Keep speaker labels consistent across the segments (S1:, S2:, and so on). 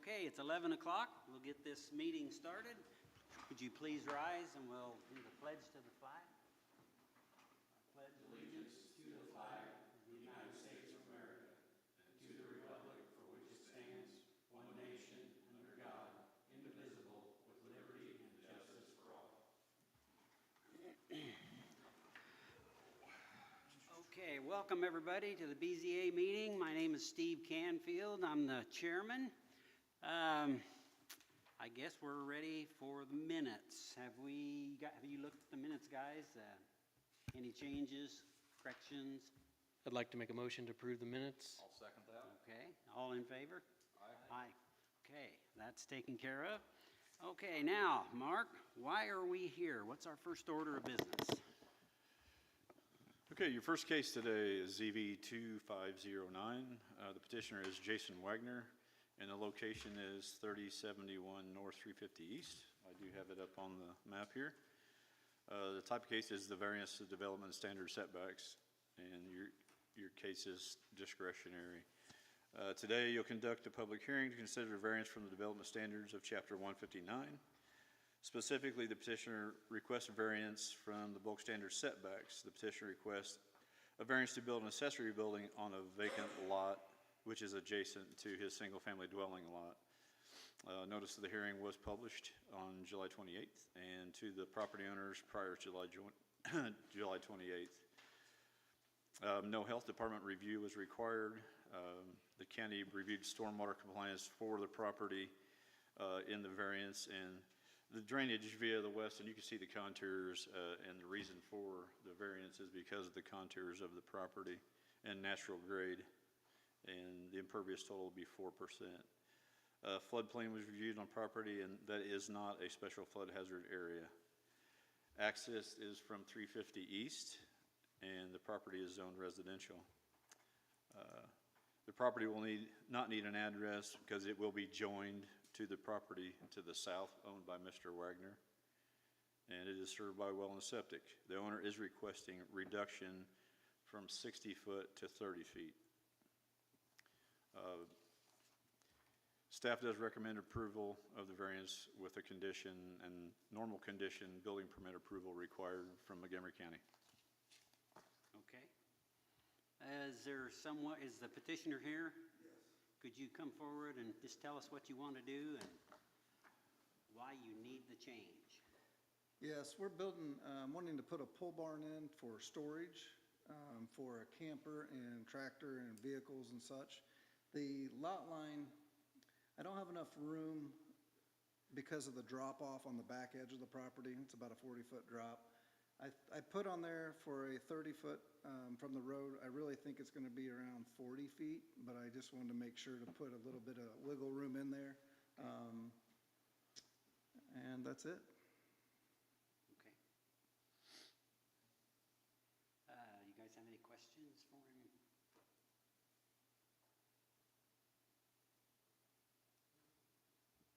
S1: Okay, it's 11 o'clock. We'll get this meeting started. Would you please rise and we'll do the pledge to the flag? I pledge allegiance to the flag of the United States of America and to the republic for which it stands, one nation, under God, indivisible, with liberty and justice for all. Okay, welcome everybody to the BZA meeting. My name is Steve Canfield. I'm the chairman. I guess we're ready for the minutes. Have you looked at the minutes, guys? Any changes, corrections?
S2: I'd like to make a motion to approve the minutes.
S3: I'll second that.
S1: Okay, all in favor?
S3: Aye.
S1: Aye. Okay, that's taken care of. Okay, now, Mark, why are we here? What's our first order of business?
S4: Okay, your first case today is ZV 2509. The petitioner is Jason Wagner, and the location is 3071 North 350 East. I do have it up on the map here. The type of case is the variance to development standard setbacks, and your case is discretionary. Today, you'll conduct a public hearing to consider a variance from the development standards of Chapter 159. Specifically, the petitioner requests a variance from the bulk standard setbacks. The petitioner requests a variance to build an accessory building on a vacant lot, which is adjacent to his single-family dwelling lot. Notice of the hearing was published on July 28th and to the property owners prior to July 28th. No health department review was required. The county reviewed stormwater compliance for the property in the variance, and the drainage via the west, and you can see the contours, and the reason for the variance is because of the contours of the property and natural grade, and the impervious total will be 4%. Floodplain was reviewed on property, and that is not a special flood hazard area. Access is from 350 East, and the property is zoned residential. The property will not need an address because it will be joined to the property to the south owned by Mr. Wagner, and it is served by well and septic. The owner is requesting reduction from 60 foot to 30 feet. Staff does recommend approval of the variance with a condition and normal condition building permit approval required from Montgomery County.
S1: Okay. Is the petitioner here?
S5: Yes.
S1: Could you come forward and just tell us what you want to do and why you need the change?
S5: Yes, we're building, wanting to put a pole barn in for storage for a camper and tractor and vehicles and such. The lot line, I don't have enough room because of the drop off on the back edge of the property. It's about a 40-foot drop. I put on there for a 30-foot from the road. I really think it's going to be around 40 feet, but I just wanted to make sure to put a little bit of wiggle room in there. And that's it.
S1: Okay. You guys have any questions for him?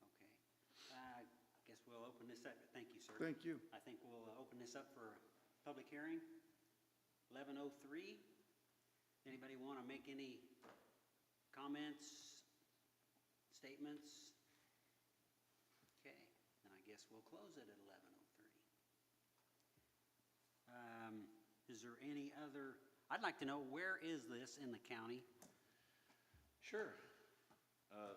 S1: Okay. I guess we'll open this up. Thank you, sir.
S5: Thank you.
S1: I think we'll open this up for public hearing. 11:03. Anybody want to make any comments, statements? Okay, then I guess we'll close it at 11:03. Is there any other? I'd like to know, where is this in the county?
S4: Sure.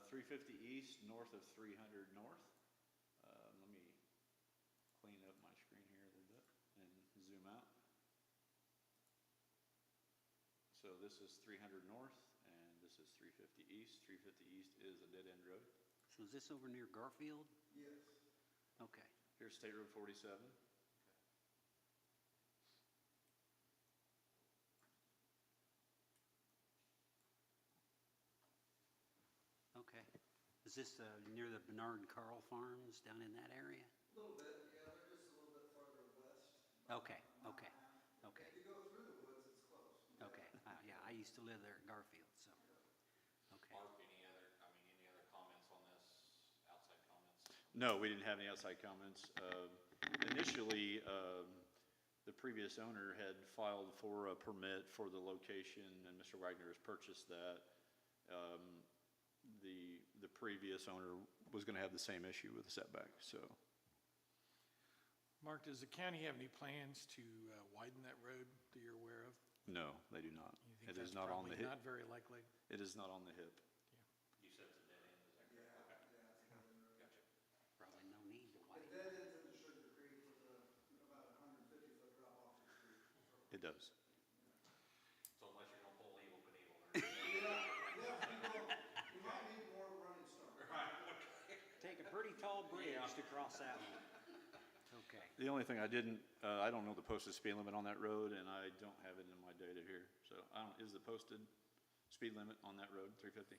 S4: 350 East, north of 300 North. Let me clean up my screen here a little bit and zoom out. So this is 300 North, and this is 350 East. 350 East is a dead-end road.
S1: So is this over near Garfield?
S5: Yes.
S1: Okay.
S4: Here's State Road 47.
S1: Okay. Is this near the Bernard Carl Farms down in that area?
S5: A little bit, yeah, they're just a little bit farther west.
S1: Okay, okay, okay,
S5: If you go through the woods, it's close.
S1: okay. Yeah, I used to live there at Garfield, so. Okay.
S3: Mark, any other comments on this, outside comments?
S4: No, we didn't have any outside comments. Initially, the previous owner had filed for a permit for the location, and Mr. Wagner has purchased that. the previous owner was going to have the same issue with the setback, so.
S6: Mark, does the county have any plans to widen that road that you're aware of?
S4: No, they do not.
S6: You think
S4: It is
S6: that's
S4: not on the
S6: probably
S4: hip.
S6: not very likely?
S4: It is not on the hip.
S3: You said it's a dead end, is that correct? Okay. Gotcha.
S1: Probably no need to widen.
S5: Dead ends into Sugar Creek with about 150-foot drop off the street.
S4: It does.
S3: So unless you're gonna pull Evel Knievel or.
S5: We might need more running stone.
S1: Take a pretty tall bridge to cross that one. Okay.
S4: The only thing I didn't, I don't know the posted speed limit on that road, and I don't have it in my data here. So I don't, is the posted speed limit on that road 350?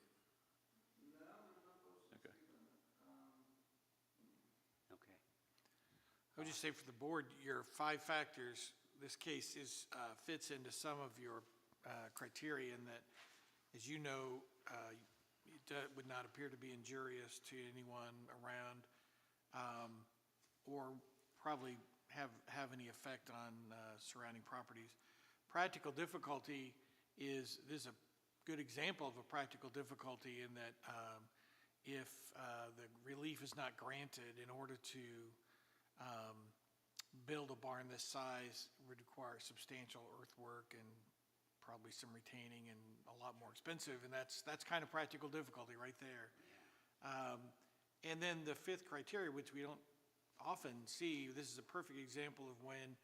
S5: No, there's not posted
S4: Okay.
S5: speed limit.
S1: Okay.
S6: I would just say for the board, your 5 factors, this case fits into some of your criteria in that, as you know, it would not appear to be injurious to anyone around, or probably have any effect on surrounding properties. Practical difficulty is, this is a good example of a practical difficulty in that if the relief is not granted, in order to build a barn this size would require substantial earthwork and probably some retaining and a lot more expensive, and that's kind of practical difficulty right there. And then the 5th criteria, which we don't often see, this is a perfect example of when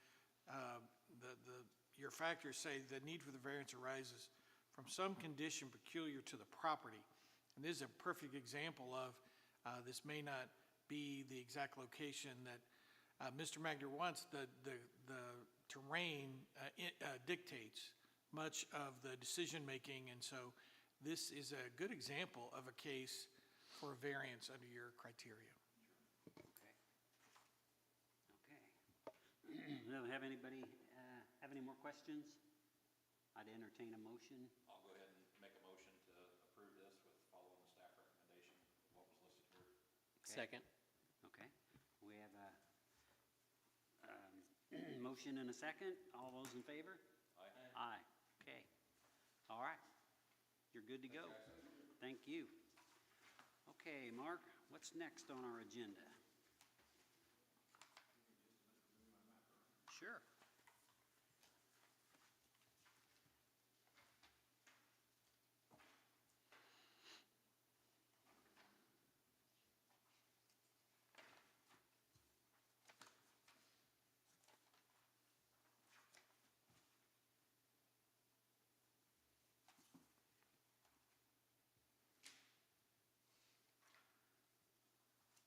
S6: your factors say the need for the variance arises from some condition peculiar to the property. And this is a perfect example of this may not be the exact location that Mr. Magner wants. The terrain dictates much of the decision-making, and so this is a good example of a case for a variance under your criteria.
S1: Don't have anybody have any more questions? I'd entertain a motion.
S3: I'll go ahead and make a motion to approve this with following the staff recommendation of what was listed here.
S2: Second.
S1: Okay. We have a motion and a second. All those in favor?
S3: Aye.
S1: Aye. Okay. All right. You're good to go. Thank you. Okay, Mark, what's next on our agenda? Sure.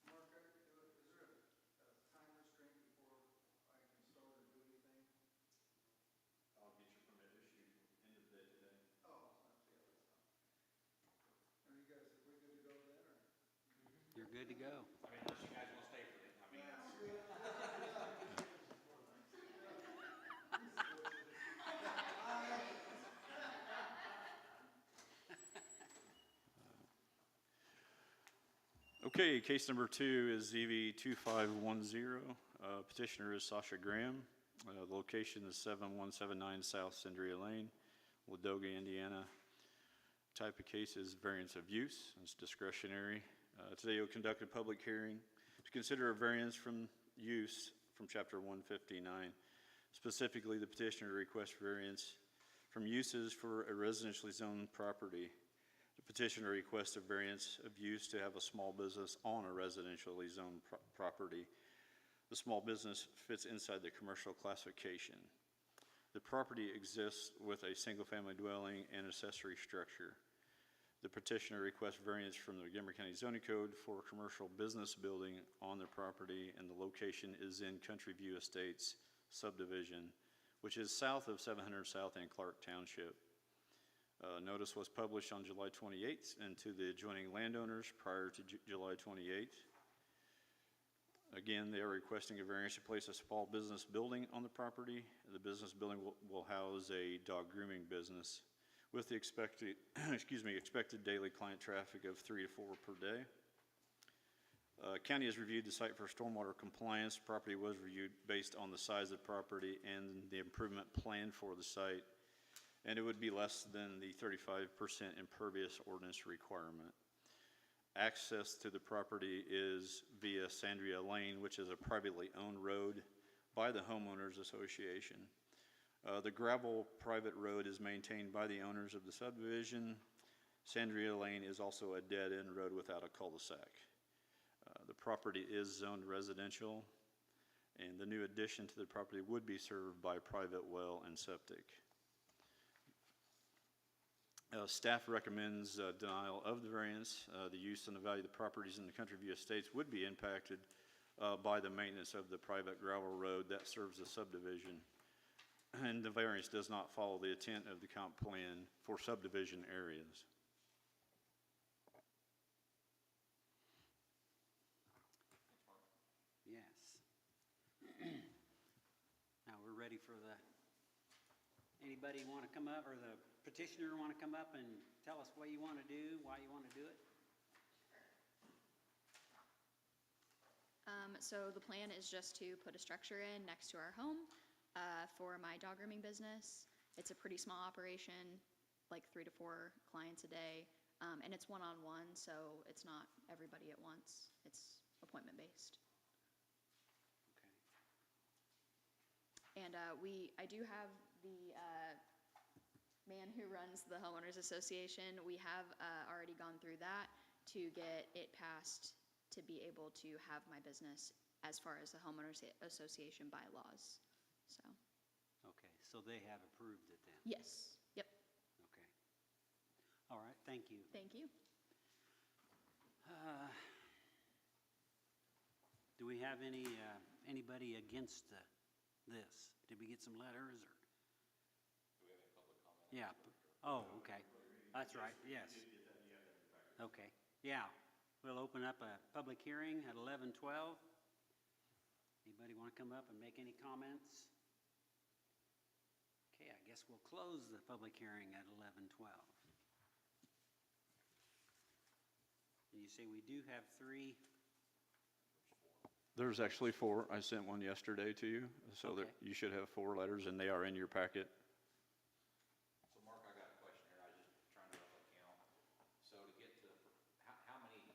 S5: Mark, is there a time restraint before I can start or do anything?
S4: I'll get your permit issued end of the day today.
S5: Oh, yeah, that's fine. Are you guys, are we good to go then, or?
S1: You're good to go.
S3: I mean, unless you guys wanna stay for the, I mean,
S4: Okay, case number 2 is ZV 2510. Petitioner is Sasha Graham. The location is 7179 South Cindria Lane, Ladoga, Indiana. Type of case is variance of use. It's discretionary. Today you'll conduct a public hearing to consider a variance from use from Chapter 159. Specifically, the petitioner requests variance from uses for a residentially zoned property. The petitioner requests a variance of use to have a small business on a residentially zoned property. The small business fits inside the commercial classification. The property exists with a single-family dwelling and accessory structure. The petitioner requests variance from the Montgomery County Zoning Code for a commercial business building on the property, and the location is in Country View Estates subdivision, which is south of 700 South and Clark Township. Notice was published on July 28th and to the adjoining landowners prior to July 28th. Again, they are requesting a variance to place a small business building on the property. The business building will house a dog grooming business with the expected daily client traffic of 3 to 4 per day. County has reviewed the site for stormwater compliance. Property was reviewed based on the size of the property and the improvement plan for the site, and it would be less than the 35% impervious ordinance requirement. access to the property is via Sandria Lane, which is a privately owned road by the homeowners association. The gravel private road is maintained by the owners of the subdivision. Sandria Lane is also a dead-end road without a cul-de-sac. The property is zoned residential, and the new addition to the property would be served by private well and septic. Staff recommends denial of the variance. The use and the value of the properties in the Country View Estates would be impacted by the maintenance of the private gravel road that serves the subdivision. And the variance does not follow the intent of the comp plan for subdivision areas.
S1: Yes. Now we're ready for anybody want to come up, or the petitioner want to come up and tell us what you want to do, why you want to do it?
S7: So the plan is just to put a structure in next to our home for my dog grooming business. It's a pretty small operation, like 3 to 4 clients a day, and it's one-on-one, so it's not everybody at once. It's appointment-based.
S1: Okay.
S7: And I do have the man who runs the homeowners association. We have already gone through that to get it passed to be able to have my business as far as the homeowners association bylaws. So,
S1: Okay, so they have approved it then?
S7: yes, yep,
S1: Okay. All right, thank you.
S7: thank you.
S1: Do we have anybody against this? Did we get some letters, or?
S3: Do we have any public comment?
S1: Yeah, oh, okay, that's right, yes. Okay, yeah, we'll open up a public hearing at 11:12. Anybody want to come up and make any comments? Okay, I guess we'll close the public hearing at 11:12. And you say we do have 3?
S4: There's actually 4. I sent one yesterday to you, so that
S1: Okay.
S4: you should have 4 letters, and they are in your packet.
S3: So Mark, I got a question here, I just trying to roughly count. So to get to, how many,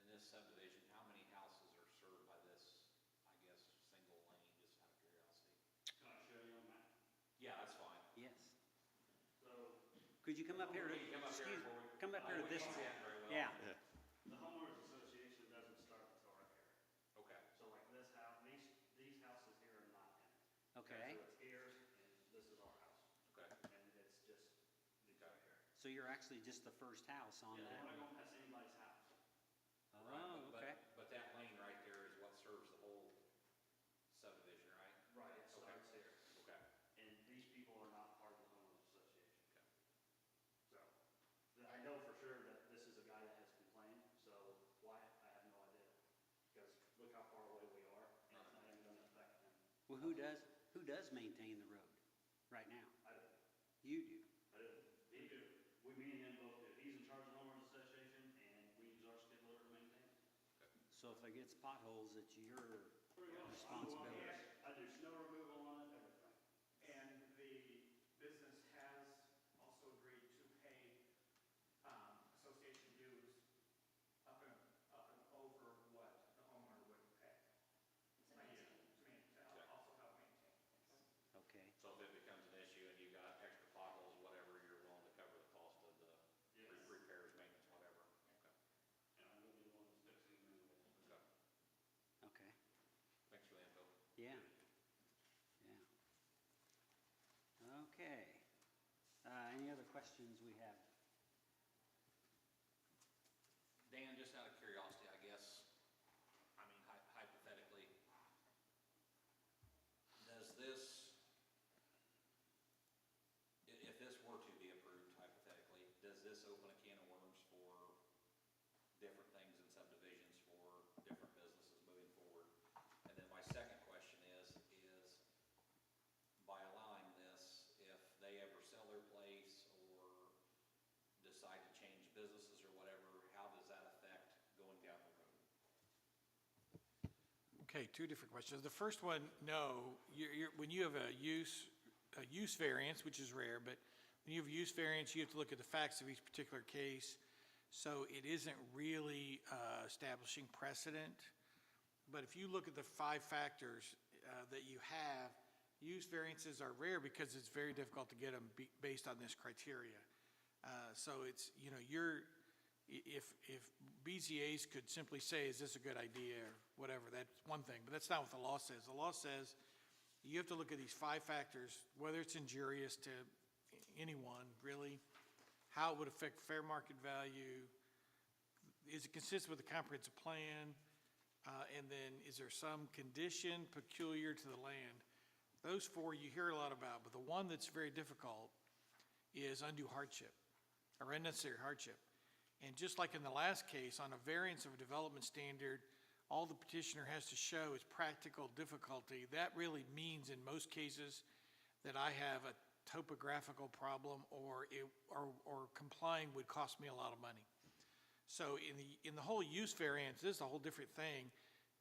S3: in this subdivision, how many houses are served by this, I guess, single lane, just out of curiosity?
S8: Can I show you on that?
S3: Yeah, that's fine.
S1: Yes.
S8: So,
S1: Could you come up here?
S3: Can you come up here
S1: Excuse-
S3: before we-
S1: Come up here to
S3: we
S1: this.
S3: can't see it very well.
S1: Yeah,
S8: the homeowners association doesn't start until right here.
S3: Okay,
S8: So like this house, these houses here are not in it.
S1: okay.
S8: So it's here, and this is our house,
S3: okay.
S8: and it's just these right here.
S1: So you're actually just the first house on
S8: Yeah,
S1: that?
S8: we're not gonna pass anybody's house.
S3: Right,
S1: Oh,
S3: but-
S1: okay.
S3: But that lane right there is what serves the whole subdivision, right?
S8: Right, it starts here,
S3: Okay,
S8: and these people are not part of the homeowners association. So, I know for sure that this is a guy that has complained, so why, I have no idea. Because look how far away we are, and it's not even gonna affect him.
S1: Well, who does maintain the road right now?
S8: I don't.
S1: You do.
S8: I do. He do. Me and him both do. He's in charge of the homeowners association, and we use our skid loader to maintain it.
S1: So if there gets potholes, it's your
S8: Pretty well.
S1: responsibility.
S8: I do snow removal on it, everything.
S9: And the business has also agreed to pay association dues up and over what the homeowner would pay. To maintain, also help maintain.
S1: Okay.
S3: so if it becomes an issue and you got extra potholes, whatever, you're willing to cover the cost of the
S8: Yes.
S3: repairs, maintenance, whatever? Okay,
S8: And I'm gonna be the one that's fixing the removal.
S3: okay.
S1: Okay.
S3: Thanks for the info.
S1: Yeah. Yeah. Okay. Any other questions we have?
S3: Dan, just out of curiosity, I guess, I mean hypothetically, does this, if this were to be approved hypothetically, does this open a can of worms for different things in subdivisions for different businesses moving forward? And then my second question is by allowing this, if they ever sell their place or decide to change businesses or whatever, how does that affect going down the road?
S6: Okay, 2 different questions. The first one, no, when you have a use variance, which is rare, but when you have a use variance, you have to look at the facts of each particular case So it isn't really establishing precedent. But if you look at the 5 factors that you have, use variances are rare because it's very difficult to get them based on this criteria. So it's, you know, if BZAs could simply say, is this a good idea, or whatever, that's one thing, but that's not what the law says. The law says you have to look at these 5 factors, whether it's injurious to anyone, really, how it would affect fair market value, is it consistent with the comprehensive plan, and then is there some condition peculiar to the land? Those 4 you hear a lot about, but the one that's very difficult is undue hardship, or unnecessary hardship. And just like in the last case, on a variance of a development standard, all the petitioner has to show is practical difficulty. That really means in most cases that I have a topographical problem or complying would cost me a lot of money. So in the whole use variance, this is a whole different thing,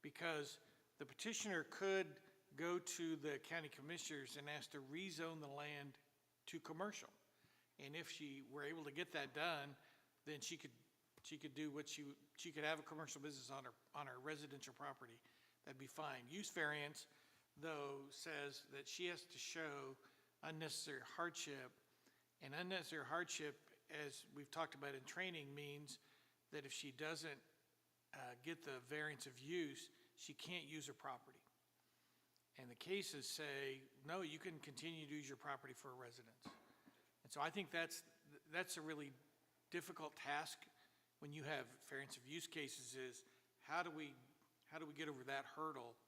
S6: because the petitioner could go to the county commissioners and ask to rezone the land to commercial. And if she were able to get that done, then she could do what she could have a commercial business on her residential property. That'd be fine. Use variance, though, says that she has to show unnecessary hardship. And unnecessary hardship, as we've talked about in training, means that if she doesn't get the variance of use, she can't use her property. And the cases say, no, you can continue to use your property for a residence. And so I think that's a really difficult task when you have variance of use cases, is how do we get over that hurdle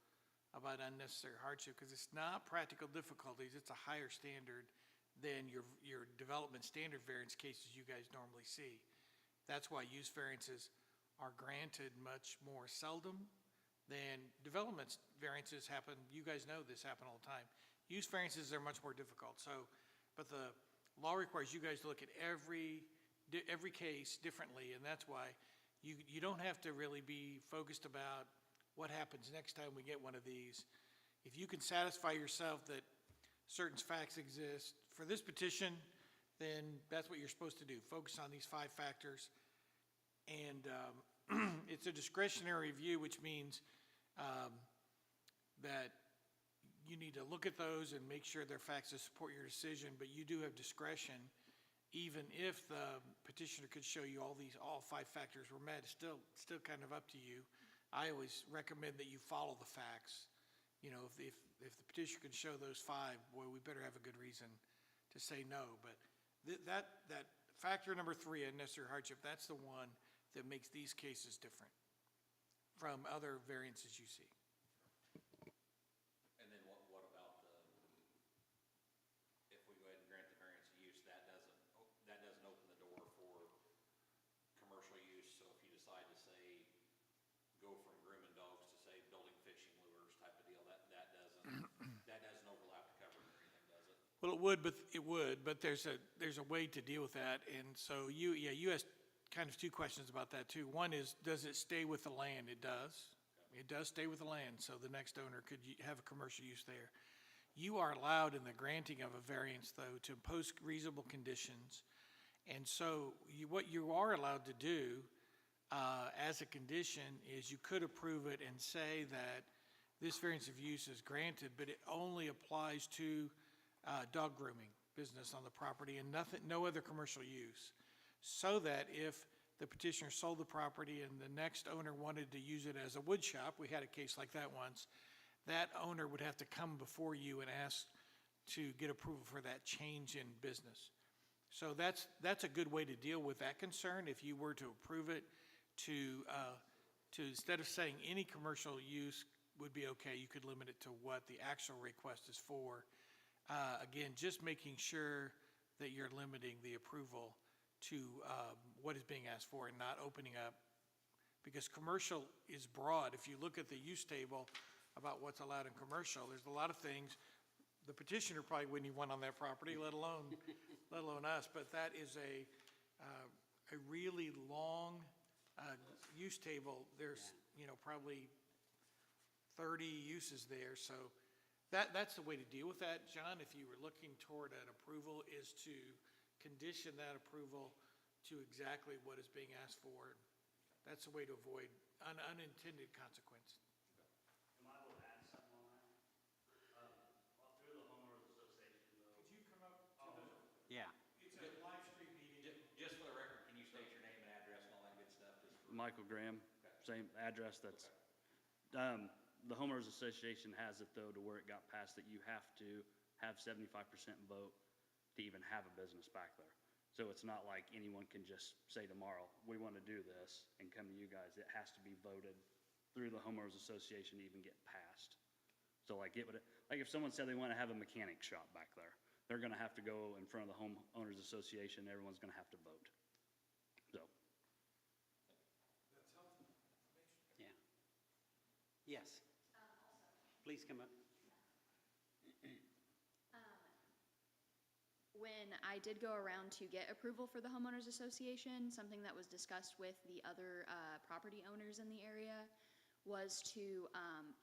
S6: about unnecessary hardship? Because it's not practical difficulties, it's a higher standard than your development standard variance cases you guys normally see. That's why use variances are granted much more seldom than development variances happen. You guys know this happen all the time. Use variances are much more difficult. So, but the law requires you guys to look at every case differently, and that's why you don't have to really be focused about what happens next time we get one of these. If you can satisfy yourself that certain facts exist for this petition, then that's what you're supposed to do. Focus on these 5 factors. And it's a discretionary review, which means that you need to look at those and make sure they're facts to support your decision, but you do have discretion. Even if the petitioner could show you all 5 factors were met, it's still kind of up to you. I always recommend that you follow the facts. You know, if the petitioner can show those 5, boy, we better have a good reason to say no. But that factor number 3, unnecessary hardship, that's the one that makes these cases different from other variances you see.
S3: And then what about if we go ahead and grant the variance of use, that doesn't open the door for commercial use. So if you decide to say, go from grooming dogs to say building fishing lures type of deal, that doesn't overlap the coverage or anything, does it?
S6: Well, it would, but there's a way to deal with that. And so you asked kind of 2 questions about that too. One is, does it stay with the land? It does. It does stay with the land, so the next owner could have a commercial use there. You are allowed in the granting of a variance, though, to impose reasonable conditions. And so what you are allowed to do as a condition is you could approve it and say that this variance of use is granted, but it only applies to dog grooming business on the property and no other commercial use. So that if the petitioner sold the property and the next owner wanted to use it as a wood shop, we had a case like that once, that owner would have to come before you and ask to get approval for that change in business. So that's a good way to deal with that concern. If you were to approve it, to instead of saying any commercial use would be okay, you could limit it to what the actual request is for. Again, just making sure that you're limiting the approval to what is being asked for and not opening up, because commercial is broad. If you look at the use table about what's allowed in commercial, there's a lot of things the petitioner probably wouldn't even want on their property, let alone us. But that is a really long use table. There's probably 30 uses there. So that's the way to deal with that, John. If you were looking toward an approval, is to condition that approval to exactly what is being asked for. That's the way to avoid unintended consequence.
S8: Am I able to add something on that? Through the homeowners association though.
S6: Could you come up
S1: Yeah.
S6: it's a live stream meeting.
S3: Just for the record, can you state your name and address and all that good stuff?
S8: Michael Graham, same address, that's, the homeowners association has it though to where it got passed that you have to have 75% vote to even have a business back there. So it's not like anyone can just say tomorrow, we want to do this and come to you guys. It has to be voted through the homeowners association to even get passed. So like like if someone said they want to have a mechanic shop back there, they're going to have to go in front of the homeowners association. Everyone's going to have to vote. So.
S1: Yeah. Yes. Please come up.
S7: When I did go around to get approval for the homeowners association, something that was discussed with the other property owners in the area was to,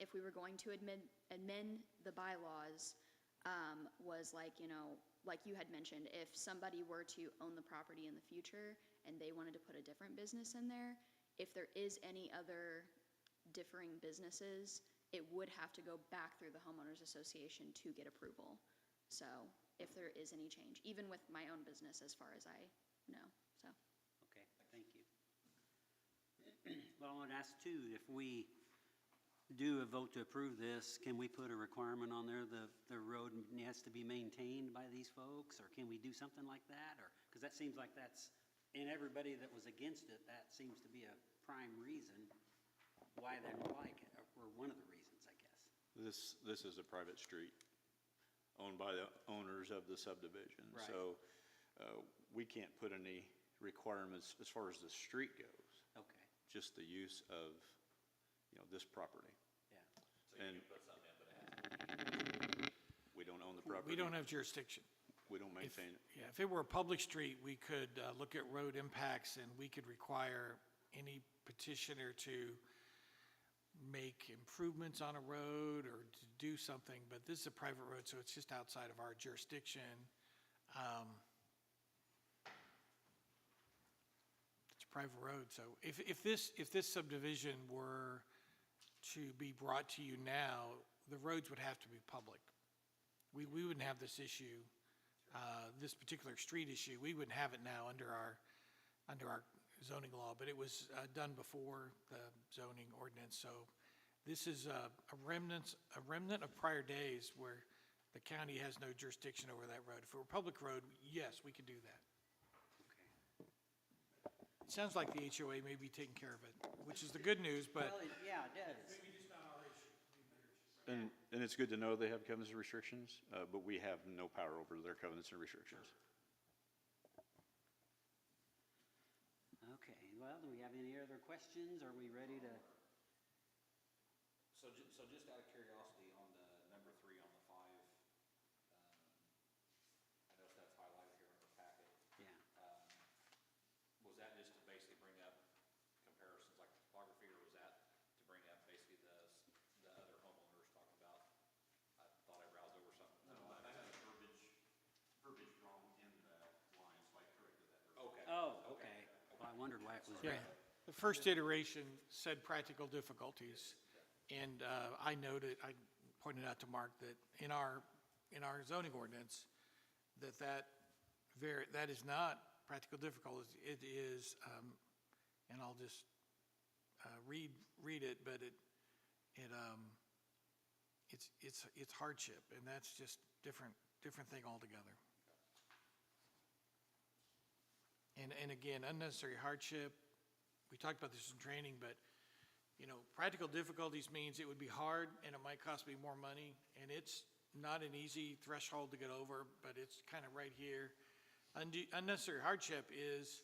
S7: if we were going to amend the bylaws, was like, you know, like you had mentioned, if somebody were to own the property in the future and they wanted to put a different business in there, if there is any other differing businesses, it would have to go back through the homeowners association to get approval. So if there is any change, even with my own business as far as I know, so.
S1: Okay, thank you. Well, I want to ask too, if we do a vote to approve this, can we put a requirement on there, the road has to be maintained by these folks, or can we do something like that? Or, because that seems like that's, and everybody that was against it, that seems to be a prime reason why they don't like it, or one of the reasons, I guess.
S4: This is a private street owned by the owners of the subdivision.
S1: Right.
S4: So we can't put any requirements as far as the street goes,
S1: Okay,
S4: just the use of, this property.
S1: yeah.
S3: So you
S4: And-
S3: can put something in, but it has to be.
S4: We don't own the property.
S6: We don't have jurisdiction.
S4: We don't
S6: If-
S4: maintain it.
S6: Yeah, if it were a public street, we could look at road impacts and we could require any petitioner to make improvements on a road or to do something, but this is a private road, so it's just outside of our jurisdiction. It's a private road, so if this subdivision were to be brought to you now, the roads would have to be public. We wouldn't have this issue, this particular street issue, we wouldn't have it now under our zoning law, but it was done before the zoning ordinance, so this is a remnant of prior days where the county has no jurisdiction over that road. If it were a public road, yes, we could do that. It sounds like the HOA may be taking care of it, which is the good news, but
S1: Well, yeah, it does.
S6: maybe just not our issue.
S4: And it's good to know they have covenants and restrictions, but we have no power over their covenants and restrictions.
S1: Okay, well, do we have any other questions? Are we ready to?
S3: So just out of curiosity, on the number 3 on the 5, I noticed that's highlighted here in our packet.
S1: Yeah.
S3: Was that just to basically bring up comparisons like topography, or was that to bring up basically the other homeowners talking about, I thought I browsed over something?
S10: No, I had verbiage wrong in the line, so I corrected that verbiage.
S3: Okay.
S1: Oh, okay. Well, I wondered why it was
S6: Yeah,
S1: red.
S6: the first iteration said practical difficulties, and I pointed out to Mark that in our zoning ordinance, that is not practical difficulties, it is, and I'll just read it, but it's hardship, and that's just different thing altogether. And again, unnecessary hardship, we talked about this in training, but, practical difficulties means it would be hard and it might cost me more money, and it's not an easy threshold to get over, but it's kind of right here. Unnecessary hardship is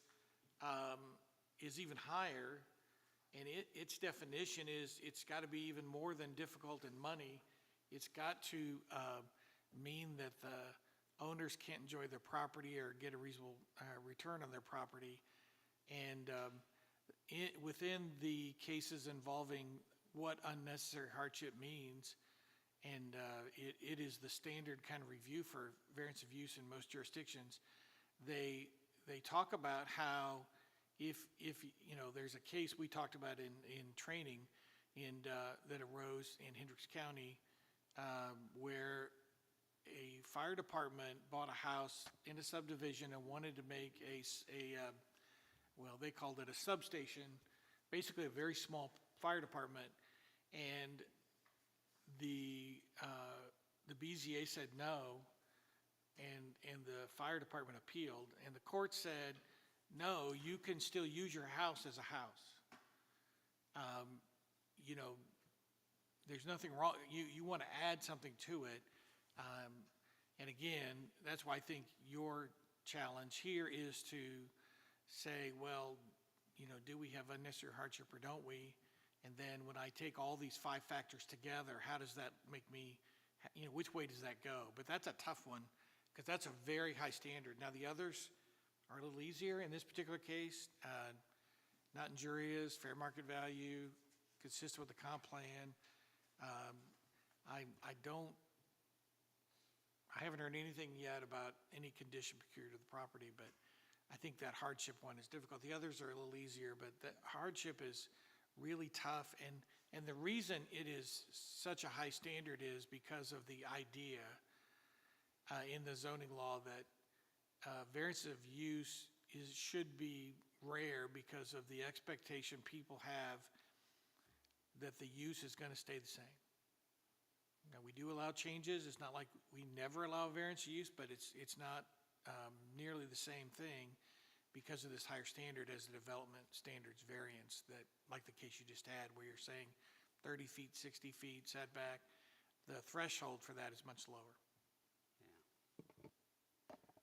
S6: even higher, and its definition is it's got to be even more than difficult in money. It's got to mean that the owners can't enjoy their property or get a reasonable return on their property. And within the cases involving what unnecessary hardship means, and it is the standard kind of review for variance of use in most jurisdictions, they they talk about how if, you know, there's a case we talked about in training that arose in Hendricks County, where a fire department bought a house in a subdivision and wanted to make well, they called it a substation, basically a very small fire department, and the BZA said no, and the fire department appealed, and the court said, no, you can still use your house as a house. You know, there's nothing wrong, you want to add something to it. And again, that's why I think your challenge here is to say, well, you know, do we have unnecessary hardship or don't we? And then when I take all these 5 factors together, how does that make me, you know, which way does that go? But that's a tough one, because that's a very high standard. Now, the others are a little easier in this particular case. Not injurious, fair market value, consistent with the comp plan. I haven't heard anything yet about any condition peculiar to the property, but I think that hardship one is difficult. The others are a little easier, but the hardship is really tough. And the reason it is such a high standard is because of the idea in the zoning law that variance of use should be rare because of the expectation people have that the use is going to stay the same. Now, we do allow changes. It's not like we never allow variance use, but it's not nearly the same thing because of this higher standard as the development standards variance that, like the case you just had where you're saying 30 feet, 60 feet setback, the threshold for that is much lower.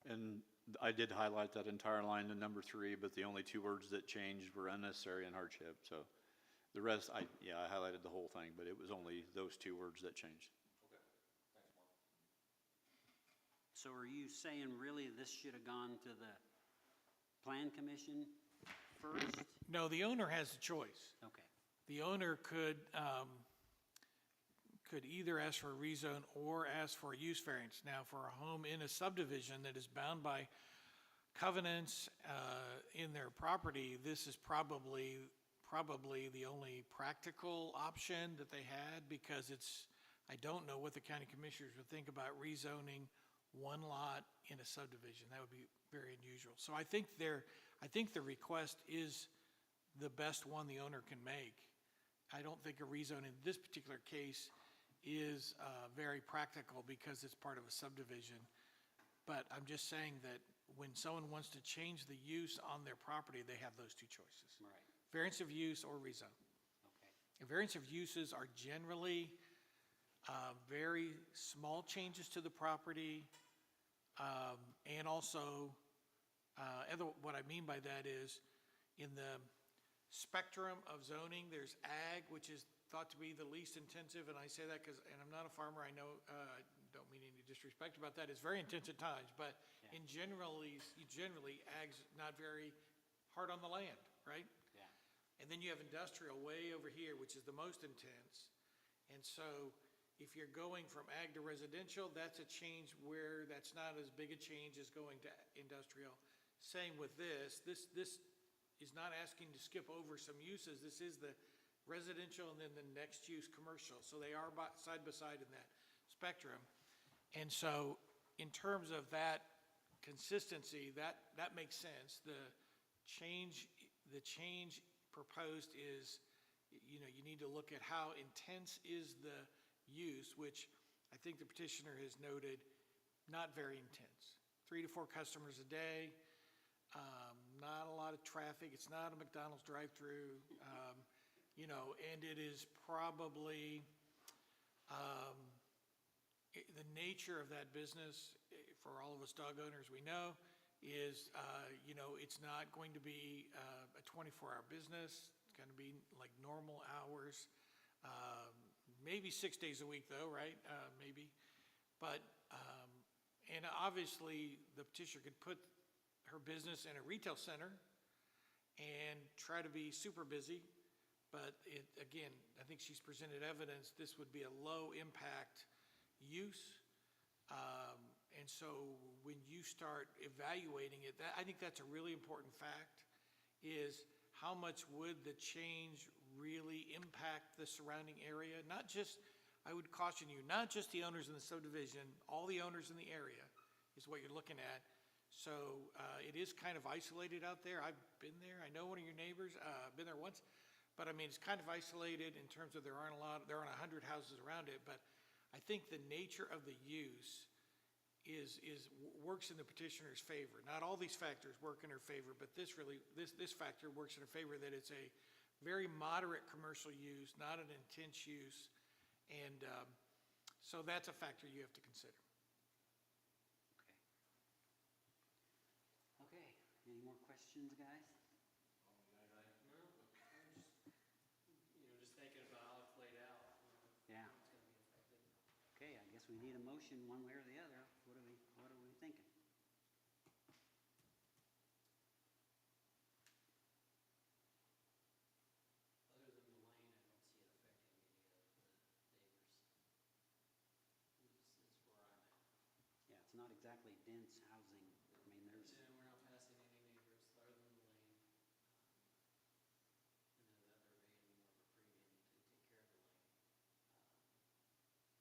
S4: And I did highlight that entire line in number 3, but the only 2 words that changed were unnecessary and hardship. So the rest, I highlighted the whole thing, but it was only those 2 words that changed.
S3: Okay, thanks, Mark.
S1: So are you saying really this should have gone to the Plan Commission first?
S6: No, the owner has a choice.
S1: Okay.
S6: The owner could either ask for a rezone or ask for a use variance. Now, for a home in a subdivision that is bound by covenants in their property, this is probably the only practical option that they had, because I don't know what the county commissioners would think about rezoning one lot in a subdivision. That would be very unusual. So I think the request is the best one the owner can make. I don't think a rezone in this particular case is very practical because it's part of a subdivision. But I'm just saying that when someone wants to change the use on their property, they have those 2 choices.
S1: Right.
S6: Variance of use or rezone.
S1: Okay.
S6: And variance of uses are generally very small changes to the property, and also, what I mean by that is, in the spectrum of zoning, there's ag, which is thought to be the least intensive, and I say that because, and I'm not a farmer, I know, I don't mean any disrespect about that, it's very intense at times, but in generally, ag's not very hard on the land, right?
S1: Yeah.
S6: And then you have industrial way over here, which is the most intense. And so if you're going from ag to residential, that's a change where that's not as big a change as going to industrial. Same with this. This is not asking to skip over some uses. This is the residential and then the next use commercial. So they are side by side in that spectrum. And so in terms of that consistency, that makes sense. The change proposed is, you need to look at how intense is the use, which I think the petitioner has noted, not very intense. 3 to 4 customers a day, not a lot of traffic. It's not a McDonald's drive-through, and it is probably the nature of that business, for all of us dog owners we know, is, it's not going to be a 24-hour business. It's going to be like normal hours. Maybe 6 days a week though, right? Maybe. But, and obviously the petitioner could put her business in a retail center and try to be super busy. But again, I think she's presented evidence this would be a low impact use. And so when you start evaluating it, I think that's a really important fact, is how much would the change really impact the surrounding area? Not just, I would caution you, not just the owners in the subdivision, all the owners in the area is what you're looking at. So it is kind of isolated out there. I've been there. I know one of your neighbors, been there once. But I mean, it's kind of isolated in terms of there aren't 100 houses around it. But I think the nature of the use works in the petitioner's favor. Not all these factors work in her favor, but this factor works in her favor, that it's a very moderate commercial use, not an intense use. And so that's a factor you have to consider.
S1: Okay, any more questions, guys?
S2: Just thinking about how it's laid out.
S1: Yeah. Okay, I guess we need a motion one way or the other. What are we thinking?
S2: Other than the lane, I don't see it affecting any of the neighbors. Is where I'm at.
S1: Yeah, it's not exactly dense housing. I mean, there's,
S2: And we're not passing any neighbors other than the lane. And then the other may be more of a premium to take care of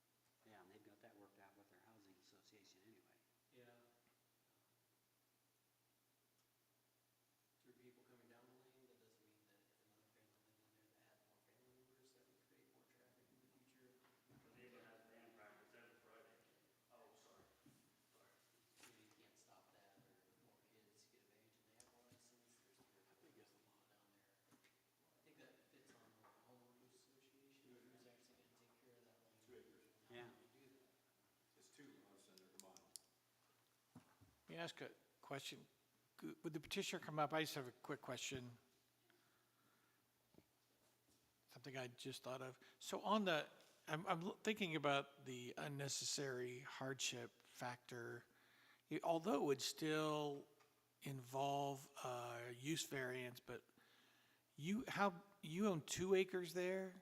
S2: the lane.
S1: yeah, and they've got that worked out with their housing association anyway.
S2: Yeah. Through people coming down the lane, that doesn't mean that if another family lived in there that had more family members, that would create more traffic in the future.
S8: The neighbor has band practice every Friday. Oh, sorry.
S2: You know, you can't stop that, or more kids get of age and they have a license, there's a law down there. I think that fits on the homeowners association, who's actually gonna take care of that lane.
S10: 2 acres.
S1: Yeah.
S2: How do we do that?
S10: It's 2 lots and they're combined.
S6: Let me ask a question. Would the petitioner come up? I just have a quick question. Something I just thought of. So on the, I'm thinking about the unnecessary hardship factor. Although it would still involve use variance, but you own 2 acres there?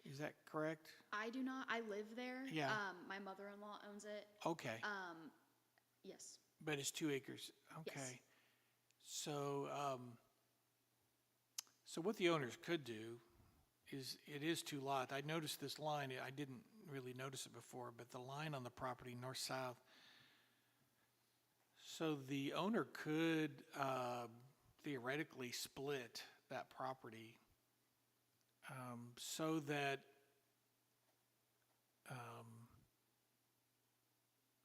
S6: Is that correct?
S7: I do not, I live there.
S6: Yeah.
S7: My mother-in-law owns it.
S6: Okay.
S7: Yes.
S6: But it's 2 acres, okay.
S7: Yes.
S6: So, so what the owners could do is, it is 2 lots. I noticed this line, I didn't really notice it before, but the line on the property, north-south. So the owner could theoretically split that property so that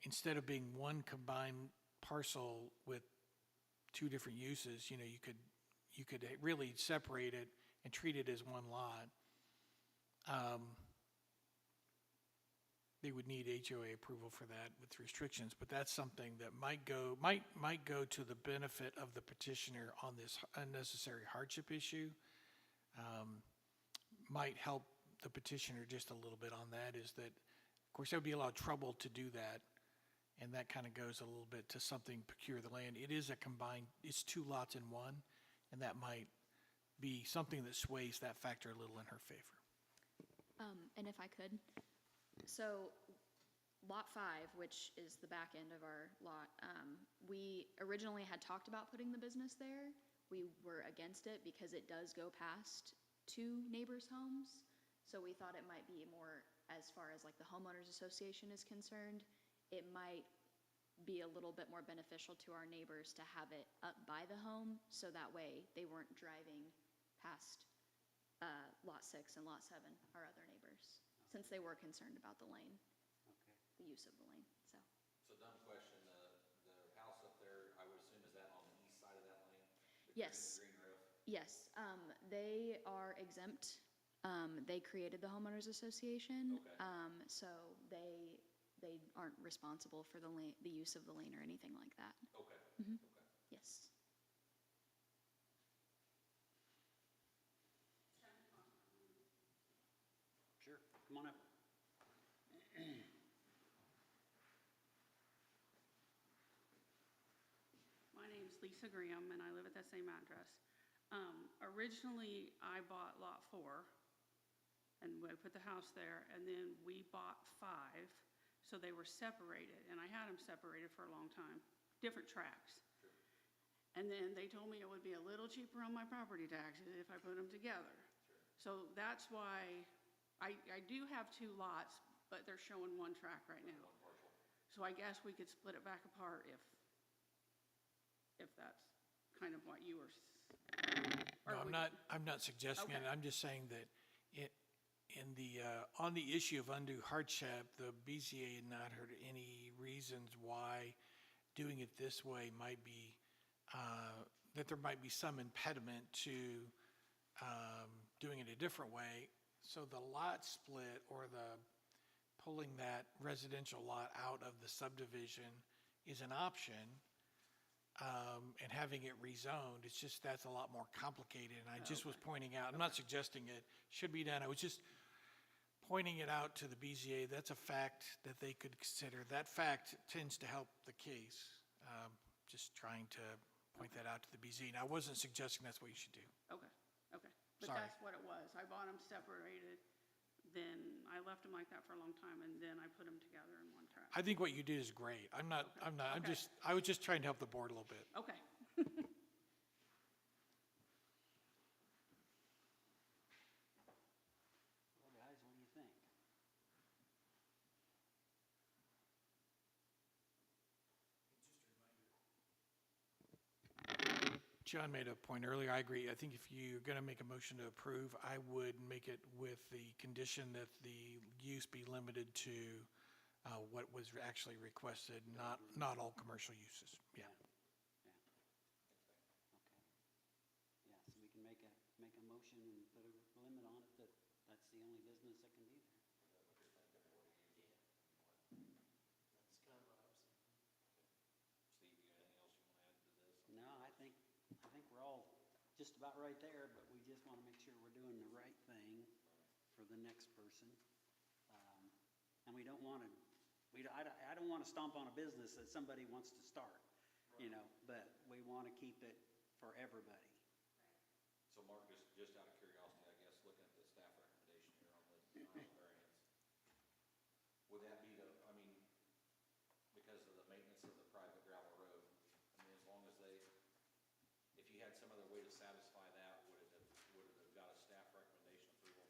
S6: instead of being one combined parcel with 2 different uses, you know, you could really separate it and treat it as one lot. They would need HOA approval for that with restrictions, but that's something that might go to the benefit of the petitioner on this unnecessary hardship issue. Might help the petitioner just a little bit on that, is that, of course, there would be a lot of trouble to do that. And that kind of goes a little bit to something procure the land. It is a combined, it's 2 lots in one, and that might be something that sways that factor a little in her favor.
S7: And if I could, so Lot 5, which is the back end of our lot, we originally had talked about putting the business there. We were against it because it does go past 2 neighbors' homes. So we thought it might be more, as far as like the homeowners association is concerned, it might be a little bit more beneficial to our neighbors to have it up by the home, so that way they weren't driving past Lot 6 and Lot 7, our other neighbors, since they were concerned about the lane,
S1: Okay.
S7: the use of the lane, so.
S3: So dumb question, the house up there, I would assume, is that on the east side of that lane?
S7: Yes.
S3: The green roof?
S7: Yes, they are exempt. They created the homeowners association.
S3: Okay.
S7: So they aren't responsible for the use of the lane or anything like that.
S3: Okay.
S7: Mhm.
S3: Okay.
S7: Yes.
S1: Sure, come on up.
S11: My name's Lisa Graham, and I live at that same address. Originally, I bought Lot 4, and we put the house there, and then we bought 5. So they were separated, and I had them separated for a long time, different tracks. And then they told me it would be a little cheaper on my property taxes if I put them together. So that's why I do have 2 lots, but they're showing 1 track right now. So I guess we could split it back apart if that's kind of what you were.
S6: No, I'm not suggesting it.
S11: Okay.
S6: I'm just saying that on the issue of undue hardship, the BZA had not heard any reasons why doing it this way might be, that there might be some impediment to doing it a different way. So the lot split or the pulling that residential lot out of the subdivision is an option. And having it rezoned, it's just, that's a lot more complicated, and I just was pointing out, I'm not suggesting it should be done, I was just pointing it out to the BZA, that's a fact that they could consider. That fact tends to help the case, just trying to point that out to the BZA, and I wasn't suggesting that's what you should do.
S11: Okay, okay. But
S6: Sorry.
S11: that's what it was. I bought them separated, then I left them like that for a long time, and then I put them together in 1 track.
S6: I think what you did is great, I was just trying to help the board a little bit.
S11: Okay.
S1: Well, guys, what do you think?
S6: John made a point earlier, I agree. I think if you're going to make a motion to approve, I would make it with the condition that the use be limited to what was actually requested, not all commercial uses. Yeah.
S1: Yeah, so we can make a motion and put a limit on it that that's the only business that can be there.
S2: That's kind of what I was thinking.
S3: Steve, you got anything else you want to add to this?
S1: No, I think we're all just about right there, but we just want to make sure we're doing the right thing for the next person. And we don't want to, I don't want to stomp on a business that somebody wants to start, you know, but we want to keep it for everybody.
S3: So Mark, just out of curiosity, I guess, looking at the staff recommendation here on the denial variance, would that be the, I mean, because of the maintenance of the private gravel road, I mean, as long as they, if you had some other way to satisfy that, would it have got a staff recommendation approval?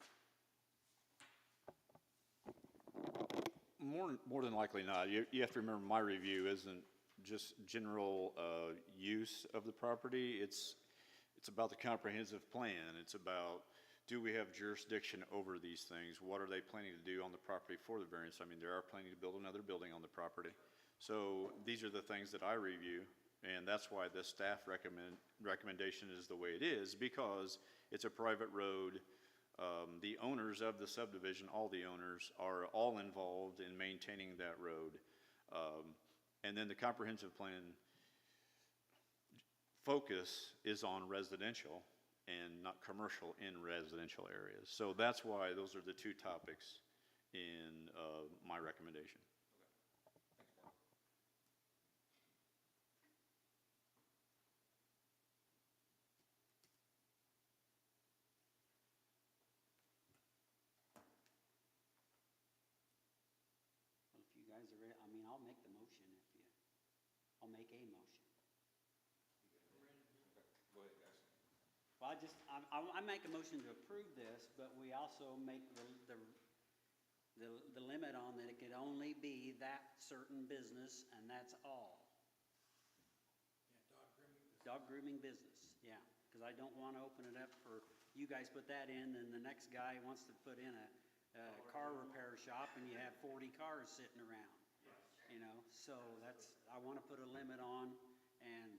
S4: More than likely not. You have to remember, my review isn't just general use of the property. It's about the comprehensive plan. It's about, do we have jurisdiction over these things? What are they planning to do on the property for the variance? I mean, they are planning to build another building on the property. So these are the things that I review, and that's why the staff recommendation is the way it is, because it's a private road. The owners of the subdivision, all the owners, are all involved in maintaining that road. And then the comprehensive plan focus is on residential and not commercial in residential areas. So that's why those are the 2 topics in my recommendation.
S3: Thanks, Mark.
S1: Well, if you guys are ready, I mean, I'll make the motion I'll make a motion.
S3: Go ahead, guys.
S1: Well, I make a motion to approve this, but we also make the limit on that it could only be that certain business, and that's all. Dog grooming business, yeah, because I don't want to open it up for, you guys put that in, and the next guy wants to put in a car repair shop, and you have 40 cars sitting around. You know, so I want to put a limit on, and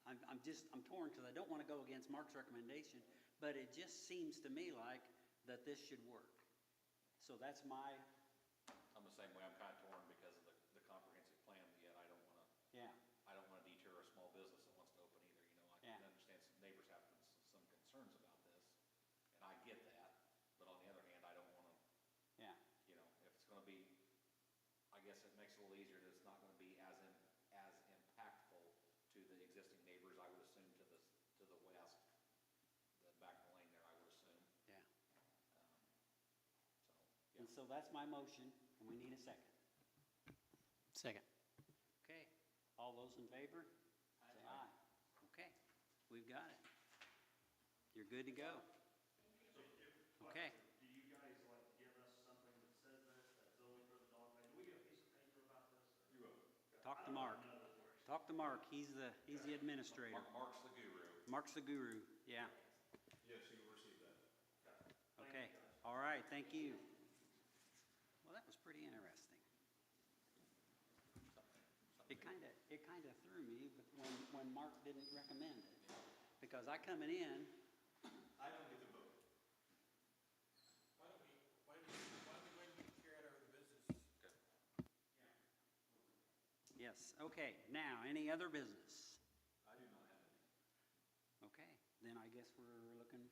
S1: I'm torn because I don't want to go against Mark's recommendation, but it just seems to me like that this should work. So that's
S3: I'm the same way. I'm kind of torn because of the comprehensive plan, yet I don't want to,
S1: yeah,
S3: I don't want to deter a small business that wants to open either. You know, I can understand some neighbors have some concerns about this, and I get that. But on the other hand, I don't want to,
S1: yeah.
S3: you know, if it's going to be, I guess it makes it a little easier that it's not going to be as impactful to the existing neighbors, I would assume, to the west, the back of the lane there, I would assume.
S1: Yeah.
S3: So,
S1: And so that's my motion, and we need a second.
S2: Second.
S1: Okay, all those in favor? Say aye. Okay, we've got it. You're good to go. Okay.
S8: Do you guys like give us something that says this, that's only for the dog pen? Do we get a piece of paper about this? You will.
S1: Talk to Mark. Talk to Mark, he's the administrator.
S3: Mark's the guru.
S1: Mark's the guru, yeah.
S10: Yes, you will receive that.
S1: Okay, all right, thank you. Well, that was pretty interesting. It kind of threw me when Mark didn't recommend it. Because I coming in,
S10: I don't get to vote.
S6: Why don't we go ahead and carry out our business?
S1: yes, okay, now, any other business?
S3: I do not have any.
S1: Okay, then I guess we're looking for